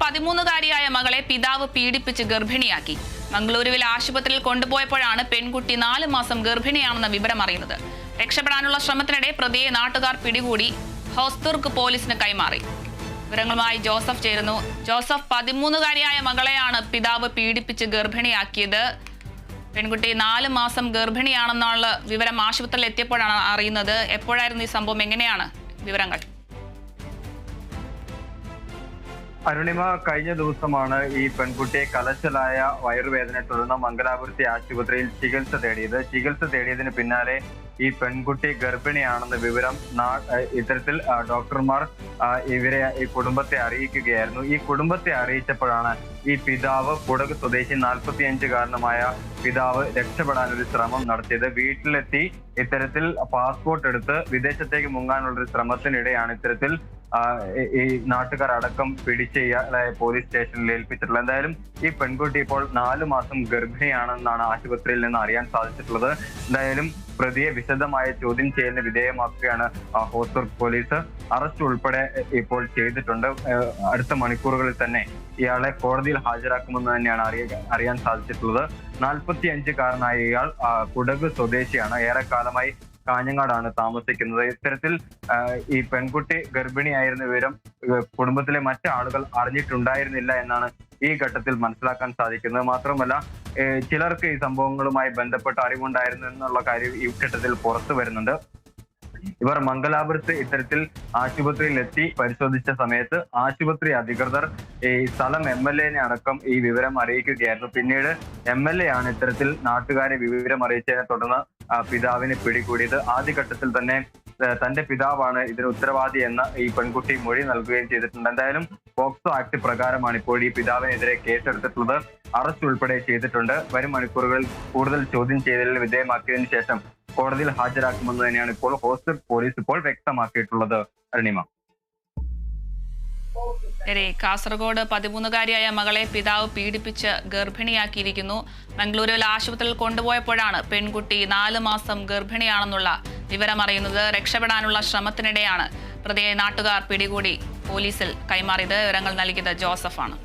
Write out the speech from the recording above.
13-കാരിയായ മകളെ പിതാവ് പീഡിപ്പിച്ച് ഗർഭിണിയാക്കി. മംഗളൂരുവിലെ ആശുപത്രിയിൽ കൊണ്ടുപോയപ്പോഴാണ് പെൺകുട്ടി 4 മാസം ഗർഭിണിയാണെന്ന വിവരം അറിയുന്നത്. രക്ഷപ്പെടാനുള്ള ശ്രമത്തിനിടെ പ്രതിയെ നാട്ടുകാർ പിടികൂടി ഹോസ്ദുർഗ് പോലീസിന് കൈമാറി. വിവരങ്ങളുമായി ജോസഫ് ചേരുന്നു. ജോസഫ്, 13-കാരിയായ മകളെയാണ് പിതാവ് പീഡിപ്പിച്ച് ഗർഭിണിയാക്കിയത്. പെൺകുട്ടി 4 മാസം ഗർഭിണിയാണെന്നുള്ള വിവരം ആശുപത്രിയിൽ എത്തിയപ്പോഴാണ് അറിയുന്നത്. എപ്പോഴായിരുന്നു ഈ സംഭവം? എങ്ങനെയാണ് വിവരങ്ങൾ? അരുണിമ, കഴിഞ്ഞ ദിവസമാണ് ഈ പെൺകുട്ടിയെ കലശലായ വയറുവേദനയെ തുടർന്ന് മംഗലാപുരത്തെ ആശുപത്രിയിൽ ചികിത്സ തേടിയതിന് പിന്നാലെ ഈ പെൺകുട്ടി ഗർഭിണിയാണെന്ന വിവരം ഇത്തരത്തിൽ ഡോക്ടർമാർ ഇവരെ ഈ കുടുംബത്തെ അറിയിക്കുകയായിരുന്നു. ഈ കുടുംബത്തെ അറിയിച്ചപ്പോഴാണ് ഈ പിതാവ് കുടക് സ്വദേശി 45-കാരനുമായ പിതാവ് രക്ഷപ്പെടാനൊരു ശ്രമം നടത്തിയത്. വീട്ടിലെത്തി ഇത്തരത്തിൽ പാസ്പോർട്ട് എടുത്ത് വിദേശത്തേക്ക് മുങ്ങാനുള്ളൊരു ശ്രമത്തിനിടെയാണ് ഇത്തരത്തിൽ ഈ നാട്ടുകാർ അടക്കം പിടിച്ച് ഇയാളെ പോലീസ് സ്റ്റേഷനിൽ ഏൽപ്പിച്ചിട്ടുള്ളത്. എന്തായാലും ഈ പെൺകുട്ടി ഇപ്പോൾ 4 മാസം ഗർഭിണിയാണെന്നാണ് ആശുപത്രിയിൽ നിന്ന് അറിയാൻ സാധിച്ചിട്ടുള്ളത്. എന്തായാലും പ്രതിയെ വിശദമായ ചോദ്യം ചെയ്യലിന് വിധേയമാക്കുകയാണ് ഹോസ്ദുർഗ് പോലീസ്. അറസ്റ്റ് ഉൾപ്പെടെ ഇപ്പോൾ ചെയ്തിട്ടുണ്ട്. അടുത്ത മണിക്കൂറുകളിൽ തന്നെ ഇയാളെ കോടതിയിൽ ഹാജരാക്കുമെന്ന് തന്നെയാണ് അറിയാൻ സാധിച്ചിട്ടുള്ളത്. 45-കാരനായ ഇയാൾ കുടക് സ്വദേശിയാണ്. ഏറെക്കാലമായി കാഞ്ഞങ്ങാടാണ് താമസിക്കുന്നത്. ഇത്തരത്തിൽ ഈ പെൺകുട്ടി ഗർഭിണിയായിരുന്ന വിവരം കുടുംബത്തിലെ മറ്റു ആളുകൾ അറിഞ്ഞിട്ടുണ്ടായിരുന്നില്ല എന്നാണ് ഈ ഘട്ടത്തിൽ മനസ്സിലാക്കാൻ സാധിക്കുന്നത്. മാത്രമല്ല, ചിലർക്ക് ഈ സംഭവങ്ങളുമായി ബന്ധപ്പെട്ട് അറിവുണ്ടായിരുന്നു എന്നുള്ള കാര്യം ഈ ഘട്ടത്തിൽ പുറത്തു വരുന്നുണ്ട്. ഇവർ മംഗലാപുരത്ത് ഇത്തരത്തിൽ ആശുപത്രിയിൽ എത്തി പരിശോധിച്ച സമയത്ത് ആശുപത്രി അധികൃതർ ഈ സ്ഥലം MLA അടക്കം ഈ വിവരം അറിയിക്കുകയായിരുന്നു. പിന്നീട് MLA ആണ് ഇത്തരത്തിൽ നാട്ടുകാരെ വിവരം അറിയിച്ചതിനെ തുടർന്ന് പിതാവിനെ പിടികൂടിയത്. ആദ്യഘട്ടത്തിൽ തന്നെ തന്റെ പിതാവാണ് ഇതിന് ഉത്തരവാദി എന്ന ഈ പെൺകുട്ടി മൊഴി നൽകുകയും ചെയ്തിട്ടുണ്ട്. എന്തായാലും പോക്സോ ആക്ട് പ്രകാരമാണ് ഇപ്പോൾ ഈ പിതാവിനെതിരെ കേസെടുത്തിട്ടുള്ളത്. അറസ്റ്റ് ഉൾപ്പെടെ ചെയ്തിട്ടുണ്ട്. വരും മണിക്കൂറുകളിൽ കൂടുതൽ ചോദ്യം ചെയ്യലിന് വിധേയമാക്കിയതിനു ശേഷം കോടതിയിൽ ഹാജരാക്കുമെന്ന് തന്നെയാണ് ഇപ്പോൾ ഹോസ്ദുർഗ് പോലീസ് ഇപ്പോൾ വ്യക്തമാക്കിയിട്ടുള്ളത്. അരുണിമ, കാസർഗോഡ് 13-കാരിയായ മകളെ പിതാവ് പീഡിപ്പിച്ച് ഗർഭിണിയാക്കിയിരിക്കുന്നു. മംഗളൂരുവിലെ ആശുപത്രിയിൽ കൊണ്ടുപോയപ്പോഴാണ് പെൺകുട്ടി 4 മാസം ഗർഭിണിയാണെന്നുള്ള വിവരം അറിയുന്നത്. രക്ഷപ്പെടാനുള്ള ശ്രമത്തിനിടെയാണ് പ്രതിയെ നാട്ടുകാർ പിടികൂടി പോലീസിൽ കൈമാറിയത്. വിവരങ്ങൾ നൽകിയത് ജോസഫാണ്.